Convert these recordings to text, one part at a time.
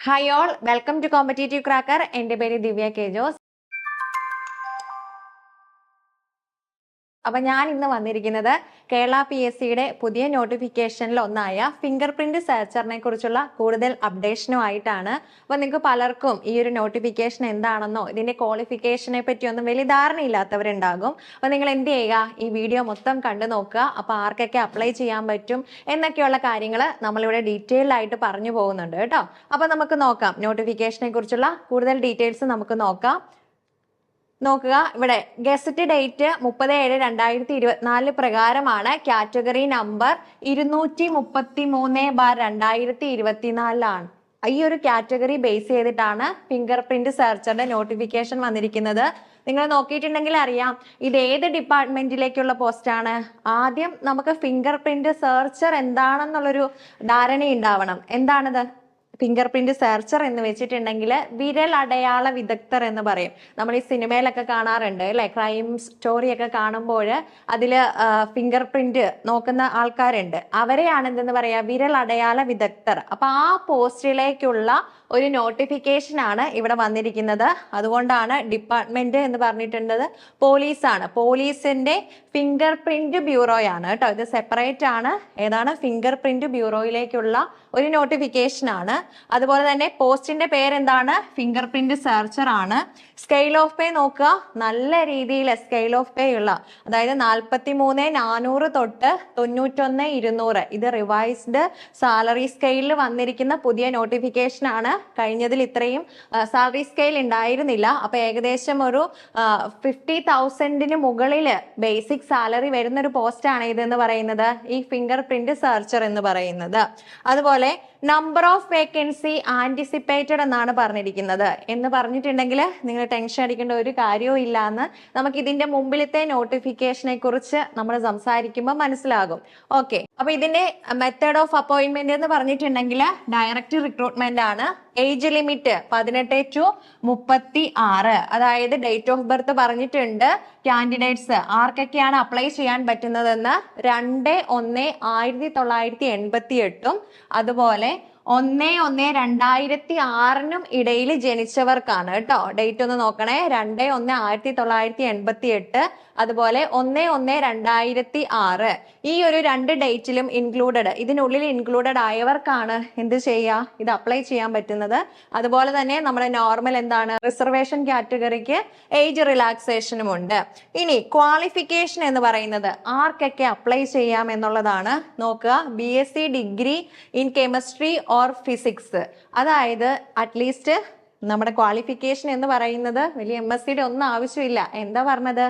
Hi all, welcome to Competitive Cracker. എൻ്റെ പേര് ദിവ്യ K Jose. അപ്പൊ ഞാൻ ഇന്ന് വന്നിരിക്കുന്നത് കേരള PSCയുടെ പുതിയ നോട്ടിഫിക്കേഷനിൽ ഒന്നായ ഫിംഗർ പ്രിന്റ് സെർച്ചറിനെ കുറിച്ചുള്ള കൂടുതൽ അപ്ഡേഷനുമായിട്ടാണ്. അപ്പൊ നിങ്ങൾക്ക് പലർക്കും ഈ ഒരു നോട്ടിഫിക്കേഷൻ എന്താണെന്നോ ഇതിന്റെ ക്വാളിഫിക്കേഷനെ പറ്റിയൊന്നും വലിയ ധാരണയില്ലാത്തവരുണ്ടാകും. അപ്പൊ നിങ്ങൾ എന്ത് ചെയ്യുക, ഈ വീഡിയോ മൊത്തം കണ്ടു നോക്കുക. അപ്പൊ ആർക്കൊക്കെ അപ്ലൈ ചെയ്യാൻ പറ്റും എന്നൊക്കെയുള്ള കാര്യങ്ങൾ നമ്മളിവിടെ ഡീറ്റെയിൽ ആയിട്ട് പറഞ്ഞു പോകുന്നുണ്ട് കേട്ടോ. അപ്പൊ നമുക്ക് നോക്കാം, നോട്ടിഫിക്കേഷനെ കുറിച്ചുള്ള കൂടുതൽ ഡീറ്റെയിൽസ് നമുക്ക് നോക്കാം. നോക്കുക, ഇവിടെ ഗസറ്റ് ഡേറ്റ് 30/7/2024 പ്രകാരമാണ്. കാറ്റഗറി നമ്പർ 233/2024 ഈ ഒരു കാറ്റഗറി ബേസ് ചെയ്തിട്ടാണ് ഫിംഗർ പ്രിന്റ് സെർച്ചറിന്റെ നോട്ടിഫിക്കേഷൻ വന്നിരിക്കുന്നത്. നിങ്ങൾ നോക്കിയിട്ടുണ്ടെങ്കിൽ അറിയാം ഇത് ഏത് ഡിപ്പാർട്ട്മെന്റിലേക്കുള്ള പോസ്റ്റ് ആണ്. ആദ്യം നമുക്ക് ഫിംഗർ പ്രിന്റ് സെർച്ചർ എന്താണെന്നുള്ളൊരു ധാരണ ഉണ്ടാവണം. എന്താണത്? ഫിംഗർ പ്രിന്റ് സെർച്ചർ എന്ന് വെച്ചിട്ടുണ്ടെങ്കിൽ വിരൽ അടയാള വിദഗ്ധർ എന്ന് പറയും. നമ്മൾ ഈ സിനിമയിലൊക്കെ കാണാറുണ്ട് അല്ലെ, ക്രൈം സ്റ്റോറി ഒക്കെ കാണുമ്പോൾ അതില് ഫിംഗർ പ്രിന്റ് നോക്കുന്ന ആൾക്കാരുണ്ട്. അവരെയാണ് എന്തെന്ന് പറയാ, വിരൽ അടയാള വിദഗ്ധർ. അപ്പൊ ആ പോസ്റ്റിലേക്കുള്ള ഒരു നോട്ടിഫിക്കേഷൻ ആണ് ഇവിടെ വന്നിരിക്കുന്നത്. അതുകൊണ്ടാണ് ഡിപ്പാർട്ട്മെന്റ് എന്ന് പറഞ്ഞിട്ടുള്ളത് പോലീസാണ്. പോലീസിന്റെ ഫിംഗർ പ്രിന്റ് ബ്യൂറോയാണ് കേട്ടോ. ഇത് സെപ്പറേറ്റ് ആണ്. ഏതാണ്? ഫിംഗർ പ്രിന്റ് ബ്യൂറോയിലേക്കുള്ള ഒരു നോട്ടിഫിക്കേഷൻ ആണ്. അതുപോലെ തന്നെ പോസ്റ്റിന്റെ പേരെന്താണ്? ഫിംഗർ പ്രിന്റ് സെർച്ചർ ആണ്. സ്കെയിൽ ഓഫ് പേ നോക്കുക, നല്ല രീതിയിൽ സ്കെയിൽ ഓഫ് പേ ഉള്ള, അതായത് 43,400 തൊട്ട് 91,200. ഇത് റിവൈസ്ഡ് സാലറി സ്കെയിലിൽ വന്നിരിക്കുന്ന പുതിയ നോട്ടിഫിക്കേഷൻ ആണ്. കഴിഞ്ഞതിൽ ഇത്രയും സാലറി സ്കെയിൽ ഉണ്ടായിരുന്നില്ല. അപ്പൊ ഏകദേശം ഒരു 50,000 മുകളിൽ ബേസിക് സാലറി വരുന്ന ഒരു പോസ്റ്റ് ആണ് ഇതെന്ന് പറയുന്നത്, ഈ ഫിംഗർ പ്രിന്റ് സെർച്ചർ എന്ന് പറയുന്നത്. അതുപോലെ നമ്പർ ഓഫ് വേക്കൻസി ആന്റിസിപ്പേറ്റഡ് എന്നാണ് പറഞ്ഞിരിക്കുന്നത്. എന്ന് പറഞ്ഞിട്ടുണ്ടെങ്കിൽ നിങ്ങൾ ടെൻഷൻ അടിക്കേണ്ട ഒരു കാര്യവും ഇല്ല എന്ന് നമുക്ക് ഇതിന്റെ മുമ്പിലത്തെ നോട്ടിഫിക്കേഷനെ കുറിച്ച് നമ്മൾ സംസാരിക്കുമ്പോൾ മനസ്സിലാകും. ഓക്കെ, അപ്പൊ ഇതിന്റെ മെത്തേഡ് ഓഫ് അപ്പോയിന്റ്മെന്റ് എന്ന് പറഞ്ഞിട്ടുണ്ടെങ്കിൽ ഡയറക്റ്റ് റിക്രൂട്ട്മെന്റ് ആണ്. Age limit 18 to 36. അതായത് ഡേറ്റ് ഓഫ് ബർത്ത് പറഞ്ഞിട്ടുണ്ട്. കാൻഡിഡേറ്റ്സ് ആർക്കൊക്കെയാണ് അപ്ലൈ ചെയ്യാൻ പറ്റുന്നതെന്ന് 2/1/1988 അതുപോലെ 1/1/2006 ഇടയിൽ ജനിച്ചവർക്കാണ് കേട്ടോ. ഡേറ്റ് ഒന്ന് നോക്കണേ. 2/1/1988 അതുപോലെ 1/1/2006 ഈ ഒരു 2 ഡേറ്റിലും ഇൻക്ലൂഡഡ്, ഇതിനുള്ളിൽ ഇൻക്ലൂഡഡ് ആയവർക്കാണ് എന്ത് ചെയ്യുക, ഇത് അപ്ലൈ ചെയ്യാൻ പറ്റുന്നത്. അതുപോലെ തന്നെ നമ്മുടെ നോർമൽ എന്താണ്, റിസർവേഷൻ കാറ്റഗറിക്ക് ഏജ് റിലാക്സേഷനും ഉണ്ട്. ഇനി ക്വാളിഫിക്കേഷൻ എന്ന് പറയുന്നത് ആർക്കൊക്കെ അപ്ലൈ ചെയ്യാം എന്നുള്ളതാണ്. നോക്കുക, BSc degree in chemistry or physics. അതായത് അറ്റ്ലീസ്റ്റ് നമ്മുടെ ക്വാളിഫിക്കേഷൻ എന്ന് പറയുന്നത് വലിയ MScയുടെ ഒന്നും ആവശ്യമില്ല. എന്താ പറഞ്ഞത്?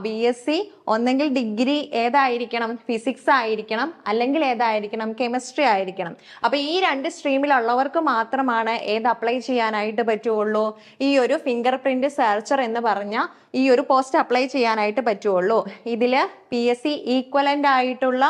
BSc ഒന്നെങ്കിൽ ഡിഗ്രി ഏതായിരിക്കണം, ഫിസിക്സ് ആയിരിക്കണം, അല്ലെങ്കിൽ ഏതായിരിക്കണം, കെമിസ്ട്രി ആയിരിക്കണം. അപ്പൊ ഈ 2 സ്ട്രീമിലുള്ളവർക്ക് മാത്രമാണ് ഏത് അപ്ലൈ ചെയ്യാനായിട്ട് പറ്റുള്ളൂ, ഈ ഒരു ഫിംഗർ പ്രിന്റ് സെർച്ചർ എന്ന് പറഞ്ഞ ഈ ഒരു പോസ്റ്റ് അപ്ലൈ ചെയ്യാനായിട്ട് പറ്റുള്ളൂ. ഇതില് PSC ഈക്വലന്റ് ആയിട്ടുള്ള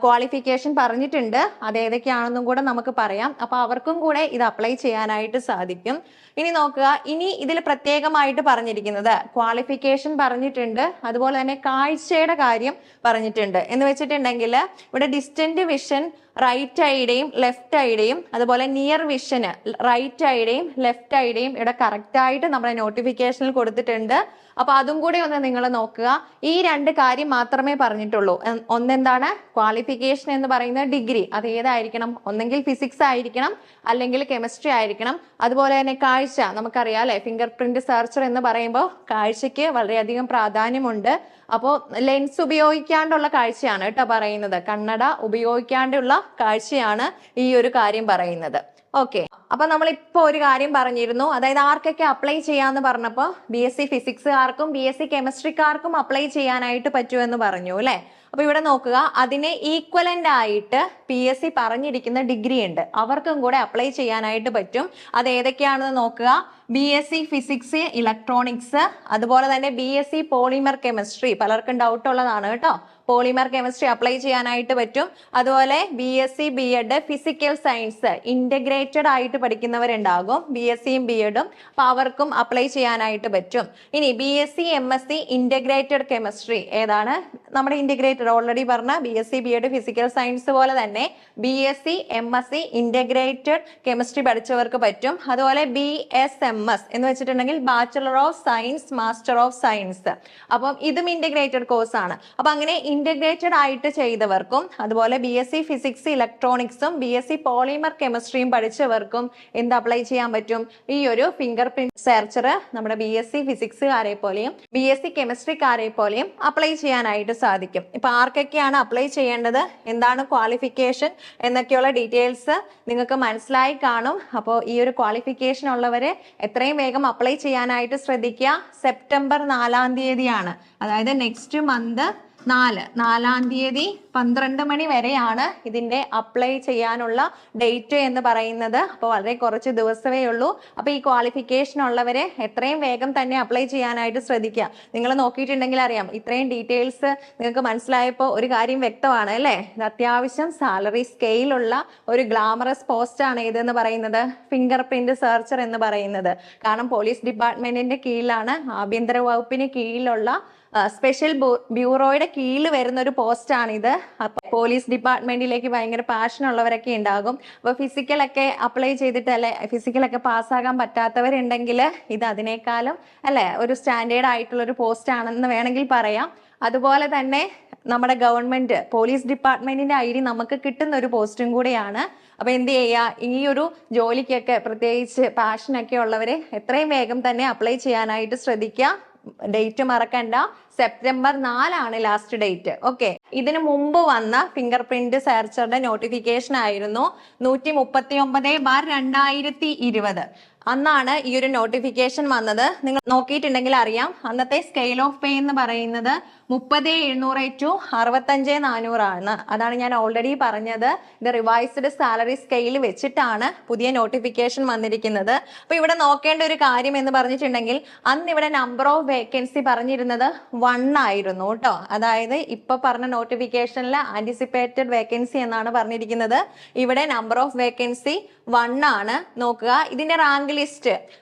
ക്വാളിഫിക്കേഷൻ പറഞ്ഞിട്ടുണ്ട്. അത് ഏതൊക്കെയാണെന്നും കൂടെ നമുക്ക് പറയാം. അപ്പൊ അവർക്കും കൂടെ ഇത് അപ്ലൈ ചെയ്യാനായിട്ട് സാധിക്കും. ഇനി നോക്കുക, ഇനി ഇതിൽ പ്രത്യേകമായിട്ട് പറഞ്ഞിരിക്കുന്നത് ക്വാളിഫിക്കേഷൻ പറഞ്ഞിട്ടുണ്ട്, അതുപോലെ തന്നെ കാഴ്ചയുടെ കാര്യം പറഞ്ഞിട്ടുണ്ട്. എന്ന് വെച്ചിട്ടുണ്ടെങ്കിൽ ഇവിടെ ഡിസ്റ്റന്റ് വിഷൻ റൈറ്റ് ഐയുടെയും ലെഫ്റ്റ് ഐയുടെയും അതുപോലെ നിയർ വിഷന് റൈറ്റ് ഐയുടെയും ലെഫ്റ്റ് ഐയുടെയും ഇവിടെ കറക്റ്റ് ആയിട്ട് നമ്മുടെ നോട്ടിഫിക്കേഷനിൽ കൊടുത്തിട്ടുണ്ട്. അപ്പൊ അതും കൂടെ ഒന്ന് നിങ്ങൾ നോക്കുക. ഈ 2 കാര്യം മാത്രമേ പറഞ്ഞിട്ടുള്ളൂ. ഒന്നെന്താണ് ക്വാളിഫിക്കേഷൻ എന്ന് പറയുന്നത്, ഡിഗ്രി അത് ഏതായിരിക്കണം, ഒന്നെങ്കിൽ ഫിസിക്സ് ആയിരിക്കണം അല്ലെങ്കിൽ കെമിസ്ട്രി ആയിരിക്കണം. അതുപോലെ തന്നെ കാഴ്ച നമുക്കറിയാം അല്ലെ, ഫിംഗർ പ്രിന്റ് സെർച്ചർ എന്ന് പറയുമ്പോൾ കാഴ്ചയ്ക്ക് വളരെയധികം പ്രാധാന്യമുണ്ട്. അപ്പോൾ ലെൻസ് ഉപയോഗിക്കാണ്ടുള്ള കാഴ്ചയാണ് കേട്ടോ പറയുന്നത്, കണ്ണട ഉപയോഗിക്കാണ്ടുള്ള കാഴ്ചയാണ് ഈ ഒരു കാര്യം പറയുന്നത്. ഓക്കെ, അപ്പൊ നമ്മളിപ്പോ ഒരു കാര്യം പറഞ്ഞിരുന്നു, അതായത് ആർക്കൊക്കെ അപ്ലൈ ചെയ്യാന്ന് പറഞ്ഞപ്പോ BSc ഫിസിക്സുകാർക്കും BSc കെമിസ്ട്രിക്കാർക്കും അപ്ലൈ ചെയ്യാനായിട്ട് പറ്റുമെന്ന് പറഞ്ഞു അല്ലെ. അപ്പൊ ഇവിടെ നോക്കുക, അതിന് ഈക്വലന്റ് ആയിട്ട് PSC പറഞ്ഞിരിക്കുന്ന ഡിഗ്രി ഉണ്ട്, അവർക്കും കൂടെ അപ്ലൈ ചെയ്യാനായിട്ട് പറ്റും. അത് ഏതൊക്കെയാണെന്ന് നോക്കുക. BSc ഫിസിക്സ് ഇലക്ട്രോണിക്സ്, അതുപോലെ തന്നെ BSc പോളിമർ കെമിസ്ട്രി. പലർക്കും ഡൗട്ട് ഉള്ളതാണ് കേട്ടോ, പോളിമർ കെമിസ്ട്രി അപ്ലൈ ചെയ്യാനായിട്ട് പറ്റും. അതുപോലെ BSc B.Ed physical science integrated ആയിട്ട് പഠിക്കുന്നവരുണ്ടാകും, BScയും B.Edഉം. അപ്പൊ അവർക്കും അപ്ലൈ ചെയ്യാനായിട്ട് പറ്റും. ഇനി BSc MSc ഇന്റഗ്രേറ്റഡ് കെമിസ്ട്രി ഏതാണ്? നമ്മുടെ ഇന്റഗ്രേറ്റഡ് ഓൾറെഡി പറഞ്ഞ BSc B.Ed ഫിസിക്കൽ സയൻസ് പോലെ തന്നെ BSc MSc ഇന്റഗ്രേറ്റഡ് കെമിസ്ട്രി പഠിച്ചവർക്ക് പറ്റും. അതുപോലെ BSMS എന്ന് വെച്ചിട്ടുണ്ടെങ്കിൽ bachelor of science master of science. അപ്പം ഇതും ഇന്റഗ്രേറ്റഡ് കോഴ്സ് ആണ്. അപ്പൊ അങ്ങനെ ഇന്റഗ്രേറ്റഡ് ആയിട്ട് ചെയ്തവർക്കും അതുപോലെ BSc ഫിസിക്സ് ഇലക്ട്രോണിക്സും BSc പോളിമർ കെമിസ്ട്രിയും പഠിച്ചവർക്കും എന്ത് അപ്ലൈ ചെയ്യാൻ പറ്റും? ഈ ഒരു ഫിംഗർ പ്രിന്റ് സെർച്ചർ നമ്മുടെ BSc ഫിസിക്സുകാരെ പോലെയും BSc കെമിസ്ട്രിക്കാരെ പോലെയും അപ്ലൈ ചെയ്യാനായിട്ട് സാധിക്കും. ഇപ്പൊ ആർക്കൊക്കെയാണ് അപ്ലൈ ചെയ്യേണ്ടത്, എന്താണ് ക്വാളിഫിക്കേഷൻ എന്നൊക്കെയുള്ള ഡീറ്റെയിൽസ് നിങ്ങൾക്ക് മനസ്സിലായി കാണും. അപ്പോൾ ഈ ഒരു ക്വാളിഫിക്കേഷൻ ഉള്ളവരെ എത്രയും വേഗം അപ്ലൈ ചെയ്യാനായിട്ട് ശ്രദ്ധിക്കുക. സെപ്റ്റംബർ 4-ാം തീയതിയാണ്, അതായത് നെക്സ്റ്റ് മന്ത് 4-ാം തീയതി 12 മണി വരെയാണ് ഇതിന്റെ അപ്ലൈ ചെയ്യാനുള്ള ഡേറ്റ് എന്ന് പറയുന്നത്. അപ്പോൾ വളരെ കുറച്ച് ദിവസമേ ഉള്ളൂ. അപ്പോൾ ഈ ക്വാളിഫിക്കേഷൻ ഉള്ളവരെ എത്രയും വേഗം തന്നെ അപ്ലൈ ചെയ്യാനായിട്ട് ശ്രദ്ധിക്കുക. നിങ്ങൾ നോക്കിയിട്ടുണ്ടെങ്കിൽ അറിയാം, ഇത്രയും ഡീറ്റെയിൽസ് നിങ്ങൾക്ക് മനസ്സിലായപ്പോൾ ഒരു കാര്യം വ്യക്തമാണ് അല്ലേ? ഇത് അത്യാവശ്യം സാലറി സ്കെയിലുള്ള ഒരു ഗ്ലാമറസ് പോസ്റ്റ് ആണ് ഇതെന്ന് പറയുന്നത്, ഫിംഗർ പ്രിന്റ് സെർച്ചർ എന്ന് പറയുന്നത്. കാരണം പോലീസ് ഡിപ്പാർട്ട്മെന്റിന്റെ കീഴിലാണ്, ആഭ്യന്തര വകുപ്പിന് കീഴിലുള്ള സ്പെഷ്യൽ ബ്യൂറോയുടെ കീഴിൽ വരുന്ന ഒരു പോസ്റ്റ് ആണിത്. അപ്പൊ പോലീസ് ഡിപ്പാർട്ട്മെന്റിലേക്ക് ഭയങ്കര പാഷൻ ഉള്ളവരൊക്കെ ഉണ്ടാകും. അപ്പൊ ഫിസിക്കലൊക്കെ അപ്ലൈ ചെയ്തിട്ട് അല്ലെ, ഫിസിക്കലൊക്കെ പാസ്സാകാൻ പറ്റാത്തവരുണ്ടെങ്കിൽ ഇത് അതിനേക്കാളും അല്ലെ ഒരു സ്റ്റാൻഡേർഡ് ആയിട്ടുള്ള ഒരു പോസ്റ്റ് ആണെന്ന് വേണമെങ്കിൽ പറയാം. അതുപോലെ തന്നെ നമ്മുടെ ഗവൺമെന്റ് പോലീസ് ഡിപ്പാർട്ട്മെന്റിന്റെ ID നമുക്ക് കിട്ടുന്ന ഒരു പോസ്റ്റും കൂടെയാണ്. അപ്പൊ എന്ത് ചെയ്യുക, ഈ ഒരു ജോലിക്കൊക്കെ പ്രത്യേകിച്ച് പാഷനൊക്കെ ഉള്ളവരെ എത്രയും വേഗം തന്നെ അപ്ലൈ ചെയ്യാനായിട്ട് ശ്രദ്ധിക്കുക. ഡേറ്റ് മറക്കണ്ട, സെപ്റ്റംബർ 4 ലാസ്റ്റ് ഡേറ്റ്. ഓക്കെ, ഇതിനു മുമ്പ് വന്ന ഫിംഗർ പ്രിന്റ് സെർച്ചറുടെ നോട്ടിഫിക്കേഷൻ ആയിരുന്നു 139/2020. അന്നാണ് ഈ ഒരു നോട്ടിഫിക്കേഷൻ വന്നത്. നിങ്ങൾ നോക്കിയിട്ടുണ്ടെങ്കിൽ അറിയാം, അന്നത്തെ സ്കെയിൽ ഓഫ് പേ എന്ന് പറയുന്നത് 30,700 to 65,400 ആണ്. അതാണ് ഞാൻ ഓൾറെഡി പറഞ്ഞത്. ഇത് റിവൈസ്ഡ് സാലറി സ്കെയിൽ വെച്ചിട്ടാണ് പുതിയ നോട്ടിഫിക്കേഷൻ വന്നിരിക്കുന്നത്. അപ്പൊ ഇവിടെ നോക്കേണ്ട ഒരു കാര്യം എന്ന് പറഞ്ഞിട്ടുണ്ടെങ്കിൽ, അന്ന് ഇവിടെ നമ്പർ ഓഫ് വേക്കൻസി പറഞ്ഞിരുന്നത് 1 ആയിരുന്നു കേട്ടോ. അതായത് ഇപ്പൊ പറഞ്ഞ നോട്ടിഫിക്കേഷനിൽ ആന്റിസിപ്പേറ്റഡ് വേക്കൻസി എന്നാണ് പറഞ്ഞിരിക്കുന്നത്. ഇവിടെ നമ്പർ ഓഫ് വേക്കൻസി 1 ആണ്. നോക്കുക, ഇതിന്റെ റാങ്ക് ലിസ്റ്റ്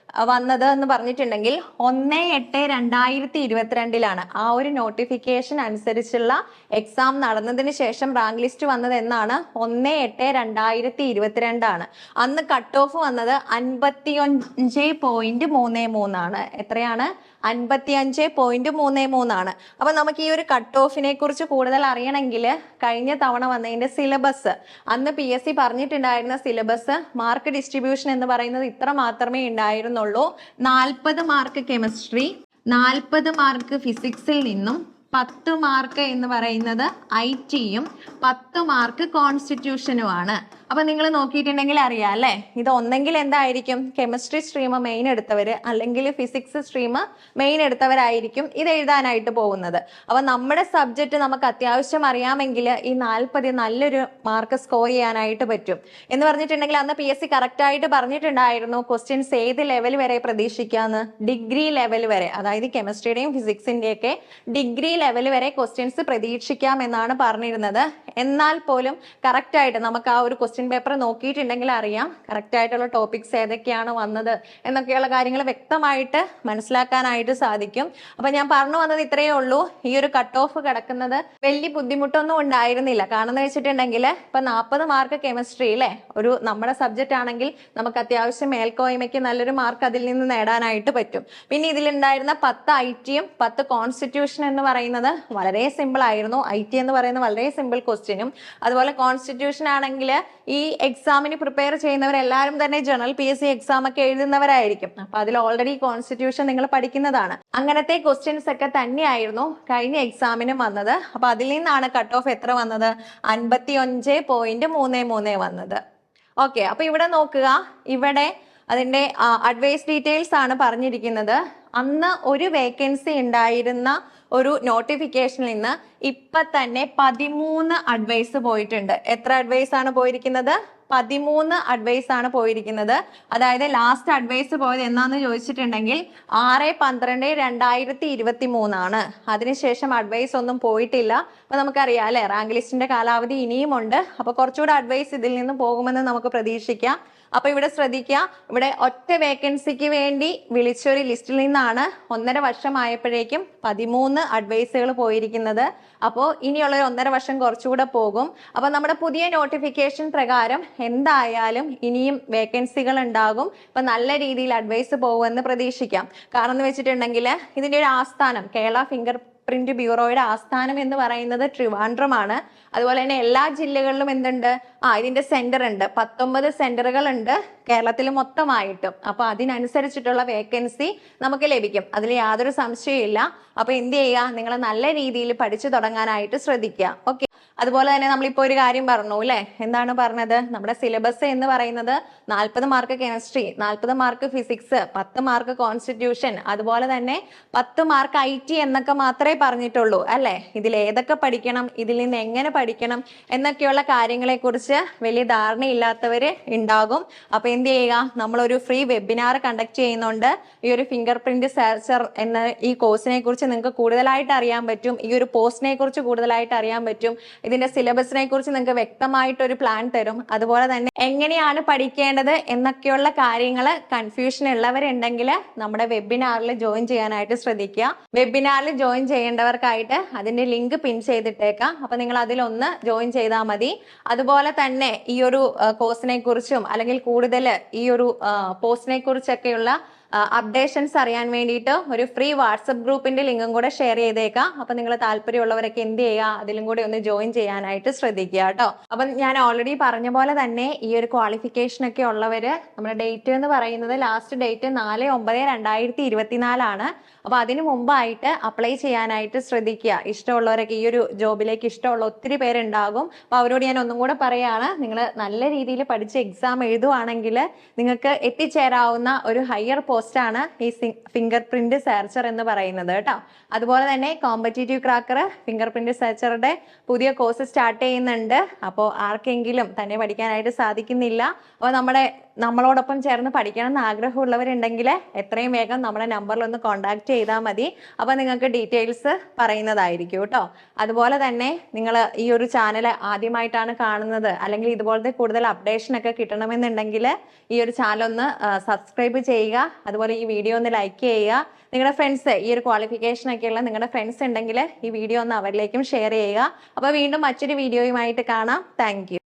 വന്നത് എന്ന് പറഞ്ഞിട്ടുണ്ടെങ്കിൽ 1/8/2022 ആ ഒരു നോട്ടിഫിക്കേഷൻ അനുസരിച്ചുള്ള എക്സാം നടന്നതിന് ശേഷം റാങ്ക് ലിസ്റ്റ് വന്നത് എന്നാണ് 1/8/2022 അന്ന് കട്ട് ഓഫ് വന്നത് 55.33 ആണ്. എത്രയാണ്? 55.33 അപ്പൊ നമുക്ക് ഈ ഒരു കട്ട് ഓഫിനെ കുറിച്ച് കൂടുതൽ അറിയണമെങ്കിൽ കഴിഞ്ഞ തവണ വന്നതിന്റെ സിലബസ്, അന്ന് PSC പറഞ്ഞിട്ടുണ്ടായിരുന്ന സിലബസ് മാർക്ക് ഡിസ്ട്രിബ്യൂഷൻ എന്ന് പറയുന്നത് ഇത്ര മാത്രമേ ഉണ്ടായിരുന്നുള്ളൂ. 40 മാർക്ക് കെമിസ്ട്രി, 40 മാർക്ക് ഫിസിക്സിൽ നിന്നും 10 മാർക്ക് എന്ന് പറയുന്നത് IT-യും 10 മാർക്ക് കോൺസ്റ്റിറ്റ്യൂഷനുമാണ്. അപ്പൊ നിങ്ങൾ നോക്കിയിട്ടുണ്ടെങ്കിൽ അറിയാം അല്ലെ, ഇത് ഒന്നെങ്കിൽ എന്തായിരിക്കും, കെമിസ്ട്രി സ്ട്രീം മെയിൻ എടുത്തവര് അല്ലെങ്കിൽ ഫിസിക്സ് സ്ട്രീം മെയിൻ എടുത്തവരായിരിക്കും ഇത് എഴുതാനായിട്ട് പോകുന്നത്. അപ്പൊ നമ്മുടെ സബ്ജക്റ്റ് നമുക്ക് അത്യാവശ്യം അറിയാമെങ്കിൽ ഈ 40 നല്ലൊരു മാർക്ക് സ്കോർ ചെയ്യാനായിട്ട് പറ്റും. എന്ന് പറഞ്ഞിട്ടുണ്ടെങ്കിൽ അന്ന് PSC കറക്റ്റ് ആയിട്ട് പറഞ്ഞിട്ടുണ്ടായിരുന്നു ക്വസ്റ്റ്യൻസ് ഏത് ലെവൽ വരെ പ്രതീക്ഷിക്കാന്ന്, ഡിഗ്രി ലെവൽ വരെ. അതായത് കെമിസ്ട്രിയുടെയും ഫിസിക്സിന്റെയൊക്കെ ഡിഗ്രി ലെവൽ വരെ ക്വസ്റ്റ്യൻസ് പ്രതീക്ഷിക്കാം എന്നാണ് പറഞ്ഞിരുന്നത്. എന്നാൽ പോലും കറക്റ്റ് ആയിട്ട് നമുക്ക് ആ ഒരു ക്വസ്റ്റ്യൻ പേപ്പർ നോക്കിയിട്ടുണ്ടെങ്കിൽ അറിയാം കറക്റ്റ് ആയിട്ടുള്ള ടോപ്പിക്സ് ഏതൊക്കെയാണ് വന്നത് എന്നൊക്കെയുള്ള കാര്യങ്ങൾ വ്യക്തമായിട്ട് മനസ്സിലാക്കാനായിട്ട് സാധിക്കും. അപ്പൊ ഞാൻ പറഞ്ഞു വന്നത് ഇത്രയേ ഉള്ളൂ. ഈ ഒരു കട്ട് ഓഫ് കിടക്കുന്നത് വലിയ ബുദ്ധിമുട്ടൊന്നും ഉണ്ടായിരുന്നില്ല. കാരണം എന്ന് വെച്ചിട്ടുണ്ടെങ്കിൽ ഇപ്പൊ 40 മാർക്ക് കെമിസ്ട്രി അല്ലെ, ഒരു നമ്മുടെ സബ്ജക്റ്റ് ആണെങ്കിൽ നമുക്ക് അത്യാവശ്യം മേൽക്കോയ്മയ്ക്ക് നല്ലൊരു മാർക്ക് അതിൽ നിന്ന് നേടാനായിട്ട് പറ്റും. പിന്നെ ഇതിലുണ്ടായിരുന്ന 10 IT-യും 10 കോൺസ്റ്റിറ്റ്യൂഷൻ എന്ന് പറയുന്നത് വളരെ സിമ്പിൾ ആയിരുന്നു. IT എന്ന് പറയുന്നത് വളരെ സിമ്പിൾ ക്വസ്റ്റ്യനും, അതുപോലെ കോൺസ്റ്റിറ്റ്യൂഷൻ ആണെങ്കിൽ ഈ എക്സാമിന് പ്രിപ്പയർ ചെയ്യുന്നവരെല്ലാവരും തന്നെ ജനറൽ PSC എക്സാം ഒക്കെ എഴുതുന്നവരായിരിക്കും. അപ്പൊ അതിൽ ഓൾറെഡി കോൺസ്റ്റിറ്റ്യൂഷൻ നിങ്ങൾ പഠിക്കുന്നതാണ്. അങ്ങനത്തെ ക്വസ്റ്റ്യൻസ് ഒക്കെ തന്നെയായിരുന്നു കഴിഞ്ഞ എക്സാമിനും വന്നത്. അപ്പൊ അതിൽ നിന്നാണ് കട്ട് ഓഫ് എത്ര വന്നത്, 55.33 വന്നത്. ഓക്കെ, അപ്പൊ ഇവിടെ നോക്കുക, ഇവിടെ അതിന്റെ അഡ്വൈസ് ഡീറ്റെയിൽസ് ആണ് പറഞ്ഞിരിക്കുന്നത്. അന്ന് ഒരു വേക്കൻസി ഉണ്ടായിരുന്ന ഒരു നോട്ടിഫിക്കേഷനിൽ നിന്ന് ഇപ്പൊ തന്നെ 13 അഡ്വൈസ് പോയിട്ടുണ്ട്. എത്ര അഡ്വൈസ് ആണ് പോയിരിക്കുന്നത്? 13 അഡ്വൈസ് ആണ് പോയിരിക്കുന്നത്. അതായത് ലാസ്റ്റ് അഡ്വൈസ് പോയത് എന്നാന്ന് ചോദിച്ചിട്ടുണ്ടെങ്കിൽ 6/12/2023 ആണ്. അതിനുശേഷം അഡ്വൈസ് ഒന്നും പോയിട്ടില്ല. അപ്പൊ നമുക്കറിയാം അല്ലെ, റാങ്ക് ലിസ്റ്റിന്റെ കാലാവധി ഇനിയുമുണ്ട്. അപ്പൊ കുറച്ചുകൂടെ അഡ്വൈസ് ഇതിൽ നിന്ന് പോകുമെന്ന് നമുക്ക് പ്രതീക്ഷിക്കാം. അപ്പൊ ഇവിടെ ശ്രദ്ധിക്കുക, ഇവിടെ ഒറ്റ വേക്കൻസിക്ക് വേണ്ടി വിളിച്ചൊരു ലിസ്റ്റിൽ നിന്നാണ് 1.5 വർഷമായപ്പോഴേക്കും 13 അഡ്വൈസുകൾ പോയിരിക്കുന്നത്. അപ്പോൾ ഇനിയുള്ള ഒരു 1.5 വർഷം കുറച്ചുകൂടെ പോകും. അപ്പൊ നമ്മുടെ പുതിയ നോട്ടിഫിക്കേഷൻ പ്രകാരം എന്തായാലും ഇനിയും വേക്കൻസികൾ ഉണ്ടാകും. ഇപ്പൊ നല്ല രീതിയിൽ അഡ്വൈസ് പോകുമെന്ന് പ്രതീക്ഷിക്കാം. കാരണം എന്ന് വെച്ചിട്ടുണ്ടെങ്കിൽ ഇതിന്റെ ഒരു ആസ്ഥാനം കേരള ഫിംഗർ പ്രിന്റ് ബ്യൂറോയുടെ ആസ്ഥാനം എന്ന് പറയുന്നത് ട്രിവാൻഡ്രമാണ്. അതുപോലെ തന്നെ എല്ലാ ജില്ലകളിലും എന്തുണ്ട്, ഇതിന്റെ സെന്റർ ഉണ്ട്. 19 സെന്ററുകൾ ഉണ്ട് കേരളത്തിൽ മൊത്തമായിട്ടും. അപ്പൊ അതിനനുസരിച്ചിട്ടുള്ള വേക്കൻസി നമുക്ക് ലഭിക്കും, അതിൽ യാതൊരു സംശയമില്ല. അപ്പൊ എന്ത് ചെയ്യുക, നിങ്ങൾ നല്ല രീതിയിൽ പഠിച്ചു തുടങ്ങാനായിട്ട് ശ്രദ്ധിക്കുക. ഓക്കെ. അതുപോലെ തന്നെ നമ്മളിപ്പോ ഒരു കാര്യം പറഞ്ഞു അല്ലെ, എന്താണ് പറഞ്ഞത്, നമ്മുടെ സിലബസ് എന്ന് പറയുന്നത് 40 mark chemistry, 40 mark physics, 10 mark constitution, അതുപോലെ തന്നെ 10 മാർക്ക് IT എന്നൊക്കെ മാത്രമേ പറഞ്ഞിട്ടുള്ളൂ അല്ലെ. ഇതിൽ ഏതൊക്കെ പഠിക്കണം, ഇതിൽ നിന്ന് എങ്ങനെ പഠിക്കണം എന്നൊക്കെയുള്ള കാര്യങ്ങളെ കുറിച്ച് വലിയ ധാരണയില്ലാത്തവര് ഉണ്ടാകും. അപ്പൊ എന്ത് ചെയ്യുക, നമ്മളൊരു ഫ്രീ വെബിനാർ കണ്ടക്ട് ചെയ്യുന്നുണ്ട്. ഈ ഒരു ഫിംഗർ പ്രിന്റ് സെർച്ചർ എന്ന ഈ കോഴ്സിനെ കുറിച്ച് നിങ്ങൾക്ക് കൂടുതലായിട്ട് അറിയാൻ പറ്റും. ഈ ഒരു പോസ്റ്റിനെ കുറിച്ച് കൂടുതലായിട്ട് അറിയാൻ പറ്റും. ഇതിന്റെ സിലബസിനെ കുറിച്ച് നിങ്ങൾക്ക് വ്യക്തമായിട്ട് ഒരു പ്ലാൻ തരും. അതുപോലെ തന്നെ എങ്ങനെയാണ് പഠിക്കേണ്ടത് എന്നൊക്കെയുള്ള കാര്യങ്ങൾ കൺഫ്യൂഷൻ ഉള്ളവരുണ്ടെങ്കിൽ നമ്മുടെ വെബിനാറിൽ ജോയിൻ ചെയ്യാനായിട്ട് ശ്രദ്ധിക്കുക. വെബിനാറിൽ ജോയിൻ ചെയ്യേണ്ടവർക്കായിട്ട് അതിന്റെ ലിങ്ക് പിൻ ചെയ്തിട്ടേക്കാം. അപ്പൊ നിങ്ങൾ അതിലൊന്ന് ജോയിൻ ചെയ്താൽ മതി. അതുപോലെ തന്നെ ഈ ഒരു കോഴ്സിനെ കുറിച്ചും അല്ലെങ്കിൽ കൂടുതൽ ഈ ഒരു പോസ്റ്റിനെ കുറിച്ചൊക്കെയുള്ള അപ്ഡേഷൻസ് അറിയാൻ വേണ്ടിയിട്ട് ഒരു ഫ്രീ വാട്സപ്പ് ഗ്രൂപ്പിന്റെ ലിങ്കും കൂടെ ഷെയർ ചെയ്തേക്കാം. അപ്പൊ നിങ്ങൾ താല്പര്യമുള്ളവരൊക്കെ എന്ത് ചെയ്യുക, അതിലും കൂടി ഒന്ന് ജോയിൻ ചെയ്യാനായിട്ട് ശ്രദ്ധിക്കുക കേട്ടോ. അപ്പൊ ഞാൻ ഓൾറെഡി പറഞ്ഞ പോലെ തന്നെ ഈ ഒരു ക്വാളിഫിക്കേഷൻ ഒക്കെ ഉള്ളവര്, നമ്മുടെ ഡേറ്റ് എന്ന് പറയുന്നത് ലാസ്റ്റ് ഡേറ്റ് 4/9/2024 ആണ്. അപ്പൊ അതിനു മുമ്പായിട്ട് അപ്ലൈ ചെയ്യാനായിട്ട് ശ്രദ്ധിക്കുക. ഇഷ്ടമുള്ളവരൊക്കെ ഈ ഒരു ജോബിലേക്ക് ഇഷ്ടമുള്ള ഒത്തിരി പേരുണ്ടാകും. അപ്പൊ അവരോട് ഞാൻ ഒന്നും കൂടെ പറയാണ്, നിങ്ങൾ നല്ല രീതിയിൽ പഠിച്ച് എക്സാം എഴുതുവാണെങ്കിൽ നിങ്ങൾക്ക് എത്തിച്ചേരാവുന്ന ഒരു ഹയർ പോസ്റ്റാണ് ഈ ഫിംഗർ പ്രിന്റ് സെർച്ചർ എന്ന് പറയുന്നത് കേട്ടോ. അതുപോലെ തന്നെ കോമ്പറ്റീറ്റീവ് ക്രാക്കർ ഫിംഗർ പ്രിന്റ് സെർച്ചറുടെ പുതിയ കോഴ്സ് സ്റ്റാർട്ട് ചെയ്യുന്നുണ്ട്. അപ്പോൾ ആർക്കെങ്കിലും തന്നെ പഠിക്കാനായിട്ട് സാധിക്കുന്നില്ല, അപ്പോൾ നമ്മളോടൊപ്പം ചേർന്ന് പഠിക്കണം എന്ന് ആഗ്രഹമുള്ളവരുണ്ടെങ്കിൽ എത്രയും വേഗം നമ്മുടെ നമ്പറിൽ ഒന്ന് കോൺടാക്ട് ചെയ്താൽ മതി. അപ്പോൾ നിങ്ങൾക്ക് ഡീറ്റെയിൽസ് പറയുന്നതായിരിക്കും കേട്ടോ. അതുപോലെ തന്നെ നിങ്ങൾ ഈ ഒരു ചാനൽ ആദ്യമായിട്ടാണ് കാണുന്നത്, അല്ലെങ്കിൽ ഇതുപോലത്തെ കൂടുതൽ അപ്ഡേഷൻ ഒക്കെ കിട്ടണമെന്നുണ്ടെങ്കിൽ ഈ ഒരു ചാനൽ ഒന്ന് സബ്സ്ക്രൈബ് ചെയ്യുക. അതുപോലെ ഈ വീഡിയോ ഒന്ന് ലൈക്ക് ചെയ്യുക. നിങ്ങളുടെ ഫ്രണ്ട്സ്, ഈ ഒരു ക്വാളിഫിക്കേഷൻ ഒക്കെയുള്ള നിങ്ങളുടെ ഫ്രണ്ട്സ് ഉണ്ടെങ്കിൽ ഈ വീഡിയോ ഒന്ന് അവരിലേക്കും ഷെയർ ചെയ്യുക. അപ്പോൾ വീണ്ടും മറ്റൊരു വീഡിയോയുമായിട്ട് കാണാം. താങ്ക്